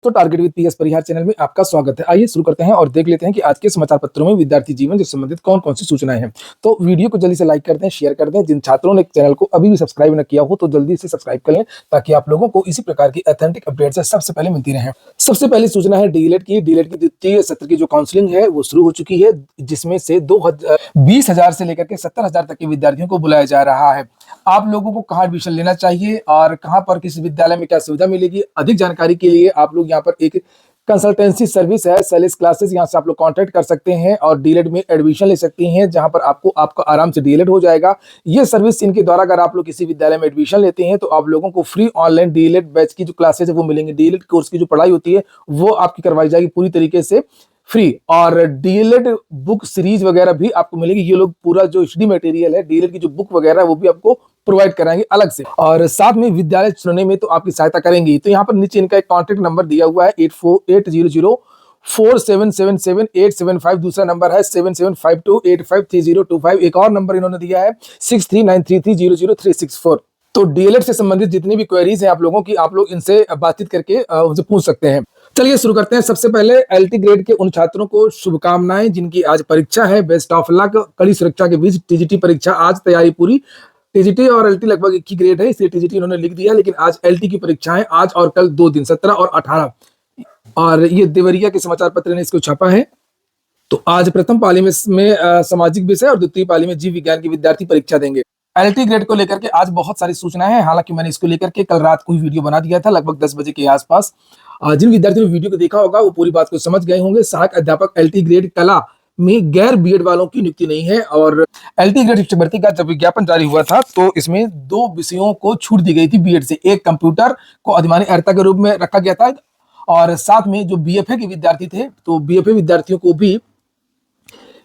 तो target with PS Parihar channel में आपका स्वागत है। आइए शुरू करते हैं और देख लेते हैं कि आज के समाचार पत्रों में विद्यार्थी जीवन से संबंधित कौन कौन सी सूचनाएं हैं। तो वीडियो को जल्दी से लाइक कर दें, शेयर कर दें। जिन छात्रों ने चैनल को अभी भी सब्सक्राइब न किया हो तो जल्दी से सब्सक्राइब कर लें ताकि आप लोगों को इसी प्रकार की ऑथेंटिक अपडेट सबसे पहले मिलती रहे। सबसे पहली सूचना है डीएलएड की द्वितीय सत्र की जो काउंसलिंग है वो शुरू हो चुकी है, जिसमें से 20,000 से लेकर के 70,000 तक के विद्यार्थियों को बुलाया जा रहा है। आप लोगों को कहाँ एडमिशन लेना चाहिए और कहाँ पर किस विद्यालय में क्या सुविधा मिलेगी, अधिक जानकारी के लिए आप लोग यहाँ पर एक कंसल्टेंसी सर्विस है सेलेस क्लासेस, यहाँ से आप लोग कांटेक्ट कर सकते हैं और डीएलएड में एडमिशन ले सकती हैं, जहां पर आपको आपका आराम से डीएलएड हो जाएगा। ये सर्विस इनके द्वारा अगर आप लोग किसी विद्यालय में एडमिशन लेते हैं तो आप लोगों को फ्री ऑनलाइन डीएलएड बैच की जो क्लासेस है वो मिलेंगी। डीएलएड कोर्स की जो पढ़ाई होती है वो आपकी करवाई जाएगी पूरी तरीके से फ्री, और डीएलएड बुक सीरीज वगैरह भी आपको मिलेगी। ये लोग पूरा जो स्टडी मटेरियल है डीएलएड की जो बुक वगैरह वो भी आपको प्रोवाइड कराएंगे अलग से, और साथ में विद्यालय चुनने में तो आपकी सहायता करेंगी। तो यहाँ पर नीचे इनका एक कॉन्टेक्ट नंबर दिया हुआ है 848004777875। दूसरा नंबर है 7752853025। एक और नंबर इन्होंने दिया है 6393300364। तो डीएलएड से संबंधित जितनी भी क्वेरीज हैं आप लोगों की, आप लोग इनसे बातचीत करके उनसे पूछ सकते हैं। चलिए शुरू करते हैं। सबसे पहले एलटी ग्रेड के उन छात्रों को शुभकामनाएं जिनकी आज परीक्षा है। Best of luck. कड़ी सुरक्षा के बीच टीजीटी परीक्षा आज, तैयारी पूरी। टीजीटी और एलटी लगभग एक ही ग्रेड है, इसलिए टीजीटी उन्होंने लिख दिया, लेकिन आज एलटी की परीक्षाएं आज और कल 2 दिन 17 और 18। और ये देवरिया के समाचार पत्र ने इसको छापा है। तो आज प्रथम पाली में सामाजिक विषय और द्वितीय पाली में जीव विज्ञान के विद्यार्थी परीक्षा देंगे। एलटी ग्रेड को लेकर के आज बहुत सारी सूचनाएं हैं। हालांकि मैंने इसको लेकर के कल रात को ही वीडियो बना दिया था लगभग 10 बजे के आसपास। जिन विद्यार्थियों ने वीडियो को देखा होगा वो पूरी बात को समझ गए होंगे। सहायक अध्यापक एलटी ग्रेड कला में गैर बीएड वालों की नियुक्ति नहीं है। और एलटी ग्रेड शिक्षक भर्ती का जब विज्ञापन जारी हुआ था तो इसमें 2 विषयों को छूट दी गई थी बीएड से। एक कंप्यूटर को अधिमानी अर्हता के रूप में रखा गया था, और साथ में जो बीएफए के विद्यार्थी थे तो बीएफए विद्यार्थियों को भी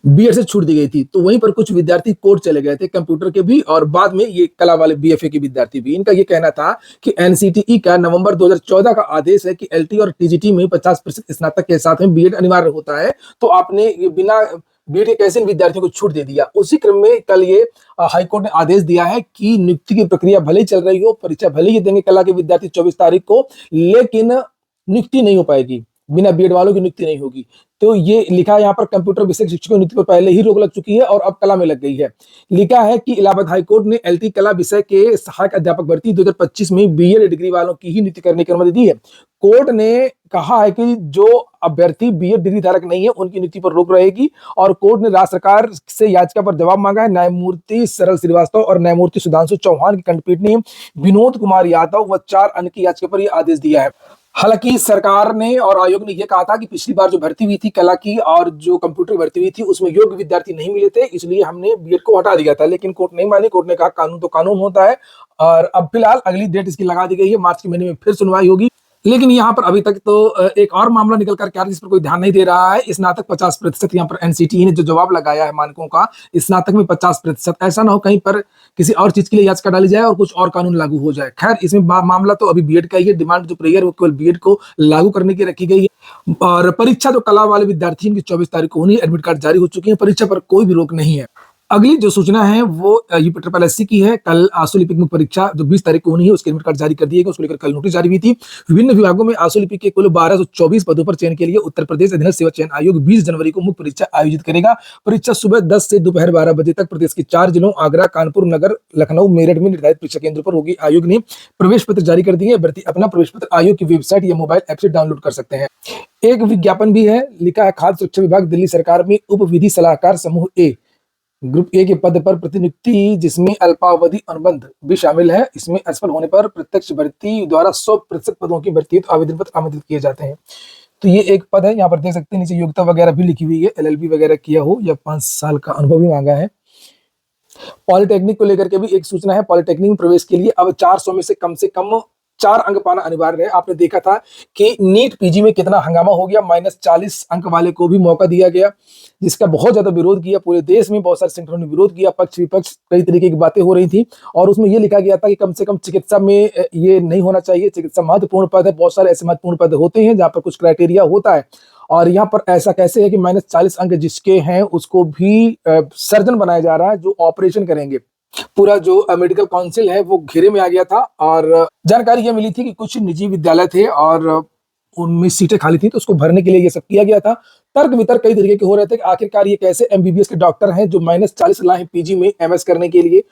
बीएड से छूट दी गई थी। तो वहीं पर कुछ विद्यार्थी कोर्ट चले गए थे कंप्यूटर के भी, और बाद में ये कला वाले बीएफए के विद्यार्थी भी। इनका ये कहना था कि एनसीटीई का नवंबर 2014 का आदेश है कि एलटी और टीजीटी में 50% स्नातक के साथ में बीएड अनिवार्य होता है, तो आपने ये बिना बीएड के कैसे इन विद्यार्थियों को छूट दे दिया। उसी क्रम में कल ये हाईकोर्ट ने आदेश दिया है कि नियुक्ति की प्रक्रिया भले ही चल रही हो, परीक्षा भले ही देंगे कला के विद्यार्थी 24 तारीख को, लेकिन नियुक्ति नहीं हो पाएगी, बिना बीएड वालों की नियुक्ति नहीं होगी। तो ये लिखा है यहाँ पर कंप्यूटर विषय शिक्षकों की नियुक्ति पर पहले ही रोक लग चुकी है और अब कला में लग गई है। लिखा है कि इलाहाबाद हाईकोर्ट ने एलटी कला विषय के सहायक अध्यापक भर्ती 2025 में बीएड डिग्री वालों की ही नियुक्ति करने की अनुमति दी है। कोर्ट ने कहा है कि जो अभ्यर्थी बीएड डिग्री धारक नहीं है उनकी नियुक्ति पर रोक रहेगी, और कोर्ट ने राज्य सरकार से याचिका पर जवाब मांगा है। न्यायमूर्ति सरल श्रीवास्तव और न्यायमूर्ति सुधांशु चौहान की खंडपीठ ने विनोद कुमार यादव व 4 अन्य की याचिका पर यह आदेश दिया है। हालांकि सरकार ने और आयोग ने यह कहा था कि पिछली बार जो भर्ती हुई थी कला की और जो कंप्यूटर भर्ती हुई थी उसमें योग्य विद्यार्थी नहीं मिले थे, इसलिए हमने बीएड को हटा दिया था, लेकिन कोर्ट नहीं मानी। कोर्ट ने कहा कानून तो कानून होता है, और अब फिलहाल अगली डेट इसकी लगा दी गई है, मार्च के महीने में फिर सुनवाई होगी। लेकिन यहाँ पर अभी तक तो एक और मामला निकल कर आ रहा है जिस पर कोई ध्यान नहीं दे रहा है। स्नातक 50%, यहाँ पर एनसीटीई ने जो जवाब लगाया है मानकों का, स्नातक में 50%। ऐसा ना हो कहीं पर किसी और चीज के लिए याचिका डाली जाए और कुछ और कानून लागू हो जाए। खैर, इसमें मामला तो अभी बीएड का ही है। डिमांड जो प्रेयर वो केवल बीएड को लागू करने की रखी गई है। और परीक्षा जो कला वाले विद्यार्थी इनकी 24 तारीख को होनी, एडमिट कार्ड जारी हो चुके हैं, परीक्षा पर कोई भी रोक नहीं है। अगली जो सूचना है वो यूपी ट्रिपल एससी की है। कल आंसू लिपिक में परीक्षा जो 20 तारीख को होनी है उसके एडमिट कार्ड जारी कर दिए गए, उसको लेकर कल नोटिस जारी हुई थी। विभिन्न विभागों में आंसू लिपिक के कुल 1224 पदों पर चयन के लिए उत्तर प्रदेश अधीनस्थ सेवा चयन आयोग 20 जनवरी को मुख्य परीक्षा आयोजित करेगा। परीक्षा सुबह 10 से दोपहर 12 बजे तक प्रदेश के 4 जिलों आगरा, कानपुर, नगर, लखनऊ, मेरठ में निर्धारित परीक्षा केंद्र पर होगी। आयोग ने प्रवेश पत्र जारी कर दिए। अभ्यर्थी अपना प्रवेश पत्र आयोग की वेबसाइट या मोबाइल ऐप से डाउनलोड कर सकते हैं। एक विज्ञापन भी है, लिखा है खाद्य सुरक्षा विभाग दिल्ली सरकार में उप विधि सलाहकार समूह ए ग्रुप ए के पद पर प्रतिनियुक्ति, जिसमें अल्पावधि अनुबंध भी शामिल है। इसमें असफल होने पर प्रत्यक्ष भर्ती द्वारा 100% पदों की भर्ती तो आवेदन पत्र आमंत्रित किए जाते हैं। तो ये एक पद है, यहाँ पर देख सकते हैं नीचे योग्यता वगैरह भी लिखी हुई है, एलएलबी वगैरह किया हो या 5 साल का अनुभव भी मांगा है। पॉलिटेक्निक को लेकर के भी एक सूचना है। पॉलिटेक्निक में प्रवेश के लिए अब 400 में से कम 4 अंक पाना अनिवार्य है। आपने देखा था कि नीट पीजी में कितना हंगामा हो गया, -40 अंक वाले को भी मौका दिया गया, जिसका बहुत ज्यादा विरोध किया। पूरे देश में बहुत सारे संगठनों ने विरोध किया, पक्ष विपक्ष कई तरीके की बातें हो रही थी, और उसमें यह लिखा गया था कि कम से कम चिकित्सा में ये नहीं होना चाहिए। चिकित्सा महत्वपूर्ण पद है, बहुत सारे ऐसे महत्वपूर्ण पद होते हैं जहां पर कुछ क्राइटेरिया होता है, और यहाँ पर ऐसा कैसे है कि -40 अंक जिसके हैं उसको भी सर्जन बनाया जा रहा है जो ऑपरेशन करेंगे। पूरा जो मेडिकल काउंसिल है वो घेरे में आ गया था, और जानकारी यह मिली थी कि कुछ निजी विद्यालय थे और उनमें सीटें खाली थी, तो उसको भरने के लिए ये सब किया गया था। तर्क वितर्क कई तरीके के हो रहे थे कि आखिरकार ये कैसे एमबीबीएस के डॉक्टर हैं जो -40 लाए हैं पीजी में एमएस करने के लिए।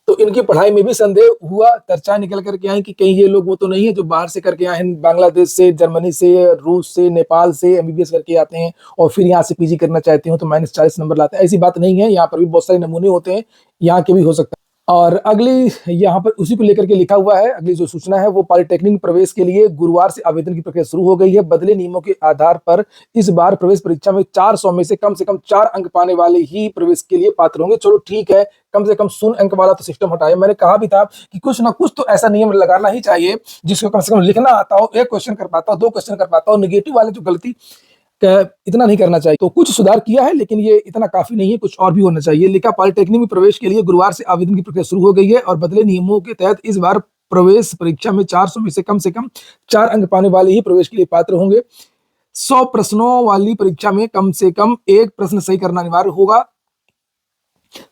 तो इनकी पढ़ाई में भी संदेह हुआ, चर्चा निकल करके आई कि कहीं ये लोग वो तो नहीं है जो बाहर से करके आए हैं, बांग्लादेश से, जर्मनी से, रूस से, नेपाल से एमबीबीएस करके आते हैं और फिर यहाँ से पीजी करना चाहते हो तो -40 नंबर लाते हैं। ऐसी बात नहीं है, यहाँ पर भी बहुत सारे नमूने होते हैं, यहाँ के भी हो सकता है। और अगली यहाँ पर उसी को लेकर के लिखा हुआ है, अगली जो सूचना है वो पॉलिटेक्निक प्रवेश के लिए गुरुवार से आवेदन की प्रक्रिया शुरू हो गई है। बदले नियमों के आधार पर इस बार प्रवेश परीक्षा में 400 में से कम 4 अंक पाने वाले ही प्रवेश के लिए पात्र होंगे। चलो ठीक है, कम से कम 0 अंक वाला तो सिस्टम हटाया। मैंने कहा भी था कि कुछ ना कुछ तो ऐसा नियम लगाना ही चाहिए जिसको कम से कम लिखना आता हो, 1 क्वेश्चन कर पाता हो, 2 क्वेश्चन कर पाता हो। नेगेटिव वाले जो गलती इतना नहीं करना चाहिए। तो कुछ सुधार किया है, लेकिन ये इतना काफी नहीं है, कुछ और भी होना चाहिए। लिखा पॉलिटेक्निक में प्रवेश के लिए गुरुवार से आवेदन की प्रक्रिया शुरू हो गई है और बदले नियमों के तहत इस बार प्रवेश परीक्षा में 400 में से कम 4 अंक पाने वाले ही प्रवेश के लिए पात्र होंगे। 100 प्रश्नों वाली परीक्षा में कम से कम 1 प्रश्न सही करना अनिवार्य होगा,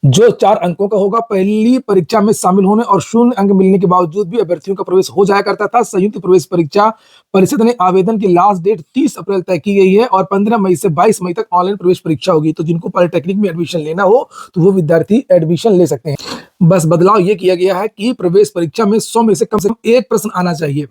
जो 4 अंकों का होगा। पहली परीक्षा में शामिल होने और 0 अंक मिलने के बावजूद भी अभ्यर्थियों का प्रवेश हो जाया करता था। संयुक्त प्रवेश परीक्षा परिषद ने आवेदन की लास्ट डेट 30 अप्रैल तय की गई है और 15 मई से 22 मई तक ऑनलाइन प्रवेश परीक्षा होगी। तो जिनको पॉलिटेक्निक में एडमिशन लेना हो तो वो विद्यार्थी एडमिशन ले सकते हैं। बस बदलाव ये किया गया है कि प्रवेश परीक्षा में 100 में से कम 1 प्रश्न आना चाहिए,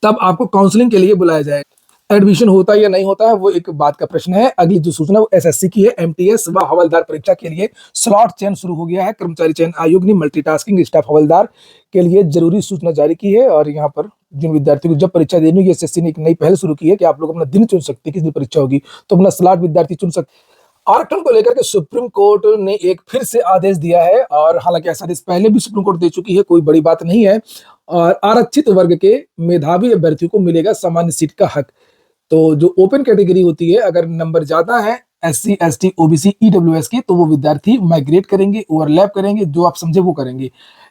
तब आपको काउंसलिंग के लिए बुलाया जाए। एडमिशन होता है या नहीं होता है वो एक बात का प्रश्न है। अगली जो सूचना वो एसएससी की है। एमटीएस व हवलदार परीक्षा के लिए स्लॉट चयन शुरू हो गया है। कर्मचारी चयन आयोग ने मल्टीटास्किंग स्टाफ हवलदार के लिए जरूरी सूचना जारी की है और यहाँ पर जिन विद्यार्थियों को जब परीक्षा देनी होगी, एसएससी ने एक नई पहल शुरू की है कि आप लोग अपना दिन चुन सकते हैं किस दिन परीक्षा होगी, तो अपना स्लॉट विद्यार्थी चुन सकते। आरक्षण को लेकर के सुप्रीम कोर्ट ने एक फिर से आदेश दिया है और हालांकि ऐसा आदेश पहले भी सुप्रीम कोर्ट दे चुकी है, कोई बड़ी बात नहीं है। और आरक्षित वर्ग के मेधावी अभ्यर्थियों को मिलेगा सामान्य सीट का हक। तो जो ओपन कैटेगरी होती है, अगर नंबर ज्यादा है एससी, एसटी, ओबीसी, ईडब्ल्यूएस के, तो वो विद्यार्थी माइग्रेट करेंगे, ओवरलैप करेंगे, जो आप समझे वो करेंगे।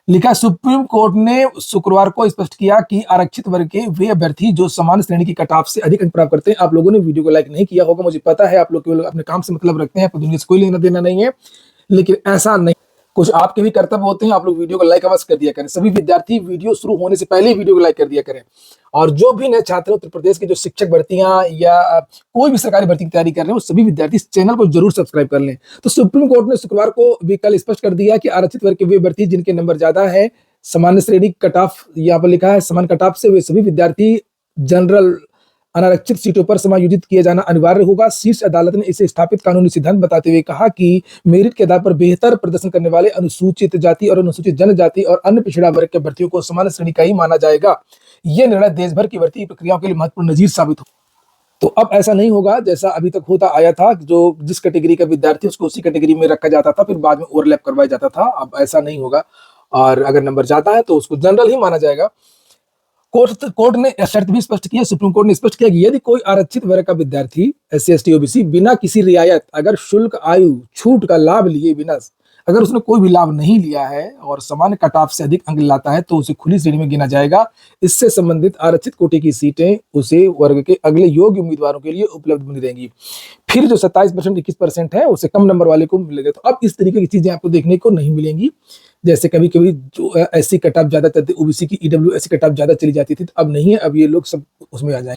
लिखा सुप्रीम कोर्ट ने शुक्रवार को स्पष्ट किया कि आरक्षित वर्ग के वे अभ्यर्थी जो समान श्रेणी की कट ऑफ से अधिक अंक प्राप्त करते हैं। आप लोगों ने वीडियो को लाइक नहीं किया होगा, मुझे पता है, आप लोग केवल अपने काम से मतलब रखते हैं, दुनिया से कोई लेना देना नहीं है, लेकिन ऐसा नहीं, कुछ आपके भी कर्तव्य होते हैं। आप लोग वीडियो को लाइक अवश्य कर दिया करें। सभी विद्यार्थी वीडियो शुरू होने से पहले ही वीडियो को लाइक कर दिया करें। और जो भी नए छात्र उत्तर प्रदेश के जो शिक्षक भर्तियां या कोई भी सरकारी भर्ती की तैयारी कर रहे हैं, वो सभी विद्यार्थी इस चैनल को जरूर सब्सक्राइब कर लें। तो सुप्रीम कोर्ट ने शुक्रवार को भी कल स्पष्ट कर दिया कि आरक्षित वर्ग के वे अभ्यर्थी जिनके नंबर ज्यादा है, सामान्य श्रेणी कट ऑफ, यहाँ पर लिखा है समान कट ऑफ से, वे सभी विद्यार्थी जनरल अनारक्षित सीटों पर समायोजित किया जाना अनिवार्य होगा। शीर्ष अदालत ने इसे स्थापित कानूनी सिद्धांत बताते हुए कहा कि मेरिट के आधार पर बेहतर प्रदर्शन करने वाले अनुसूचित जाति और अनुसूचित जनजाति और अन्य पिछड़ा वर्ग के भर्तियों को समान श्रेणी का ही माना जाएगा। यह निर्णय देश भर की भर्ती प्रक्रियाओं के लिए महत्वपूर्ण नजीर साबित हो। तो अब ऐसा नहीं होगा जैसा अभी तक होता आया था, जो जिस कैटेगरी का विद्यार्थी उसको उसी कैटेगरी में रखा जाता था, फिर बाद में ओवरलैप करवाया जाता था। अब ऐसा नहीं होगा और अगर नंबर ज्यादा है तो उसको जनरल ही माना जाएगा। कोर्ट ने शर्त भी स्पष्ट की है, सुप्रीम कोर्ट ने स्पष्ट किया कि यदि कोई आरक्षित वर्ग का विद्यार्थी एससी, एसटी, ओबीसी बिना किसी रियायत, अगर शुल्क, आयु, छूट का लाभ लिए बिना, अगर उसने कोई भी लाभ नहीं लिया है और सामान्य कट ऑफ से अधिक अंक लाता है तो उसे खुली श्रेणी में गिना जाएगा। इससे संबंधित आरक्षित कोटे की सीटें उसे वर्ग के अगले योग्य उम्मीदवारों के लिए उपलब्ध बनी रहेंगी। फिर जो 27%, 21% है उसे कम नंबर वाले को मिलेगा। तो अब इस तरीके की चीजें आपको देखने को नहीं मिलेंगी। जैसे कभी कभी जो एससी कट ऑफ ज्यादा चलती, ओबीसी की ईडब्ल्यूएस कट ऑफ ज्यादा चली जाती थी, तो अब नहीं है, अब ये लोग सब उसमें आ जाए।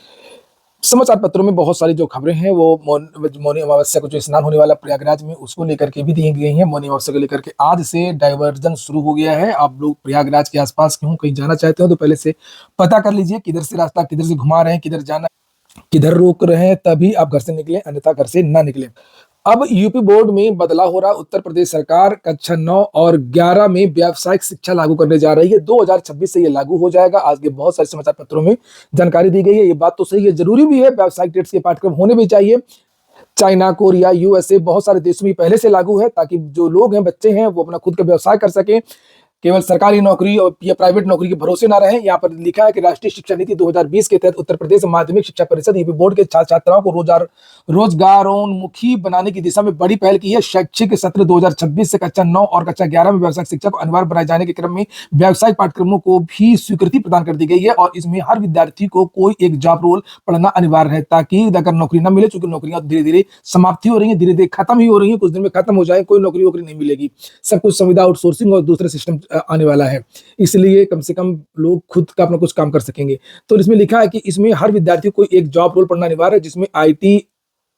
समाचार पत्रों में बहुत सारी जो खबरें हैं वो मौनी अमावस्या को जो स्नान होने वाला प्रयागराज में, उसको लेकर के भी दी गई हैं। मौनी अमावस्या को लेकर के आज से डाइवर्जन शुरू हो गया है। आप लोग प्रयागराज के आसपास क्यों कहीं जाना चाहते हो तो पहले से पता कर लीजिए किधर से रास्ता, किधर से घुमा रहे हैं, किधर जाना, किधर रोक रहे हैं, तभी आप घर से निकले, अन्यथा घर से ना निकले। अब यूपी बोर्ड में बदलाव हो रहा। उत्तर प्रदेश सरकार कक्षा 9 और 11 में व्यावसायिक शिक्षा लागू करने जा रही है। 2026 से ये लागू हो जाएगा। आज के बहुत सारे समाचार पत्रों में जानकारी दी गई है। ये बात तो सही है, जरूरी भी है, व्यावसायिक ट्रेड्स के पाठ्यक्रम होने भी चाहिए। चाइना, कोरिया, यूएसए, बहुत सारे देशों में पहले से लागू है, ताकि जो लोग हैं, बच्चे हैं, वो अपना खुद का व्यवसाय कर सकें, केवल सरकारी नौकरी और या प्राइवेट नौकरी के भरोसे ना रहे। यहाँ पर लिखा है कि राष्ट्रीय शिक्षा नीति 2020 के तहत उत्तर प्रदेश माध्यमिक शिक्षा परिषद यूपी बोर्ड के छात्र छात्राओं को रोजगारोन्मुखी बनाने की दिशा में बड़ी पहल की है। शैक्षिक सत्र 2026 से कक्षा 9 और कक्षा 11 में व्यावसायिक शिक्षा को अनिवार्य बनाए जाने के क्रम में व्यावसायिक पाठ्यक्रमों को भी स्वीकृति प्रदान कर दी गई है और इसमें हर विद्यार्थी को कोई एक जॉब रोल पढ़ना अनिवार्य है, ताकि अगर नौकरी न मिले, चूंकि नौकरियां धीरे धीरे समाप्ति हो रही है, धीरे धीरे खत्म ही हो रही है, कुछ दिन में खत्म हो जाए, कोई नौकरी वोकरी नहीं मिलेगी, सब कुछ संविदा आउटसोर्सिंग और दूसरे सिस्टम आने वाला है, इसलिए कम से कम लोग खुद का अपना कुछ काम कर सकेंगे। तो इसमें लिखा है कि इसमें हर विद्यार्थी को एक जॉब रोल पढ़ना अनिवार्य है, जिसमें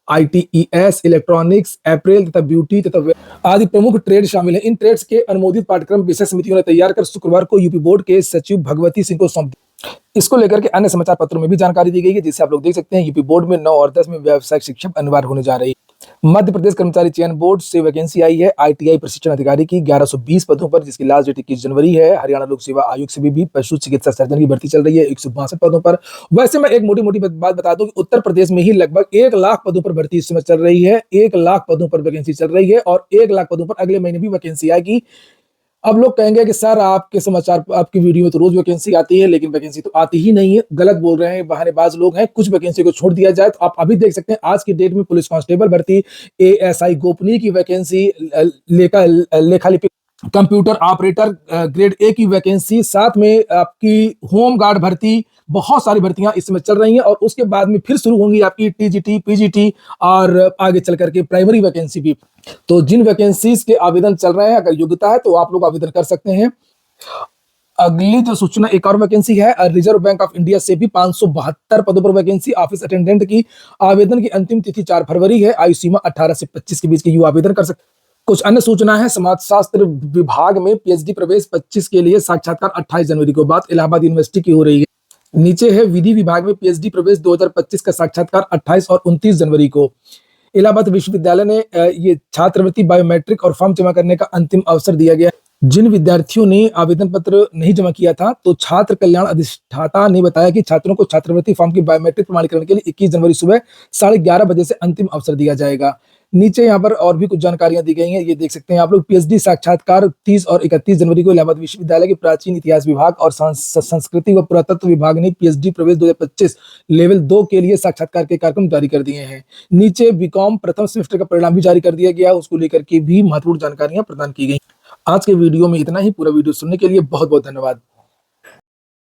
आईटीईएस, इलेक्ट्रॉनिक्स, अप्रैल तथा ब्यूटी तथा आदि प्रमुख ट्रेड शामिल हैं। इन ट्रेड्स के अनुमोदित पाठ्यक्रम विषय समितियों ने तैयार कर शुक्रवार को यूपी बोर्ड के सचिव भगवती सिंह को सौंप दिया। इसको लेकर के अन्य समाचार पत्रों में भी जानकारी दी गई है, जिसे आप लोग देख सकते हैं। यूपी बोर्ड में 9 और 10 में व्यावसायिक शिक्षा अनिवार्य होने जा रही है। मध्य प्रदेश कर्मचारी चयन बोर्ड से वैकेंसी आई है आईटीआई प्रशिक्षण अधिकारी की 1120 पदों पर, जिसकी लास्ट डेट 21 जनवरी है। हरियाणा लोक सेवा आयोग से भी पशु चिकित्सा सर्जन की भर्ती चल रही है 162 पदों पर। वैसे मैं एक मोटी मोटी बात बता दूं कि उत्तर प्रदेश में ही लगभग 1 लाख पदों पर भर्ती इस समय चल रही है। 1 लाख पदों पर वैकेंसी चल रही है और 1 लाख पदों पर अगले महीने भी वैकेंसी आएगी। अब लोग कहेंगे कि सर आपके समाचार, आपकी वीडियो में तो रोज वैकेंसी आती है, लेकिन वैकेंसी तो आती ही नहीं है। गलत बोल रहे हैं, बहानेबाज लोग हैं। कुछ वैकेंसी को छोड़ दिया जाए तो आप अभी देख सकते हैं आज की डेट में पुलिस कांस्टेबल भर्ती, एएसआई गोपनीय की वैकेंसी, लेखालिपि, कंप्यूटर ऑपरेटर ग्रेड ए की वैकेंसी, साथ में आपकी होम गार्ड भर्ती, बहुत सारी भर्तियां इस समय चल रही हैं। और उसके बाद में फिर शुरू होंगी आपकी टीजीटी, पीजीटी और आगे चल करके प्राइमरी वैकेंसी भी। तो जिन वैकेंसीज के आवेदन चल रहे हैं, अगर योग्यता है तो आप लोग आवेदन कर सकते हैं। अगली जो सूचना, एक और वैकेंसी है रिजर्व बैंक ऑफ इंडिया से भी 572 पदों पर वैकेंसी ऑफिस अटेंडेंट की। आवेदन की अंतिम तिथि 4 फरवरी है। आयु सीमा 18 से 25 के बीच के युवा आवेदन कर सकते हैं। कुछ अन्य सूचना है, समाजशास्त्र विभाग में पीएचडी प्रवेश 25 के लिए साक्षात्कार 28 जनवरी को, बात इलाहाबाद यूनिवर्सिटी की हो रही है। नीचे है विधि विभाग में पीएचडी प्रवेश 2025 का साक्षात्कार 28 और 29 जनवरी को। इलाहाबाद विश्वविद्यालय ने ये छात्रवृत्ति बायोमेट्रिक और फॉर्म जमा करने का अंतिम अवसर दिया गया। जिन विद्यार्थियों ने आवेदन पत्र नहीं जमा किया था, तो छात्र कल्याण अधिष्ठाता ने बताया कि छात्रों को छात्रवृत्ति फॉर्म की बायोमेट्रिक प्रमाणीकरण के लिए 21 जनवरी सुबह 11:30 बजे से अंतिम अवसर दिया जाएगा। नीचे यहाँ पर और भी कुछ जानकारियां दी गई हैं, ये देख सकते हैं आप लोग। पीएचडी साक्षात्कार 30 और 31 जनवरी को इलाहाबाद विश्वविद्यालय के प्राचीन इतिहास विभाग और संस्कृति व पुरातत्व विभाग ने पीएचडी प्रवेश 2025 लेवल 2 के लिए साक्षात्कार के कार्यक्रम जारी कर दिए हैं। नीचे बीकॉम प्रथम सेमेस्टर का परिणाम भी जारी कर दिया गया, उसको लेकर के भी महत्वपूर्ण जानकारियां प्रदान की गई। आज के वीडियो में इतना ही। पूरा वीडियो सुनने के लिए बहुत बहुत धन्यवाद।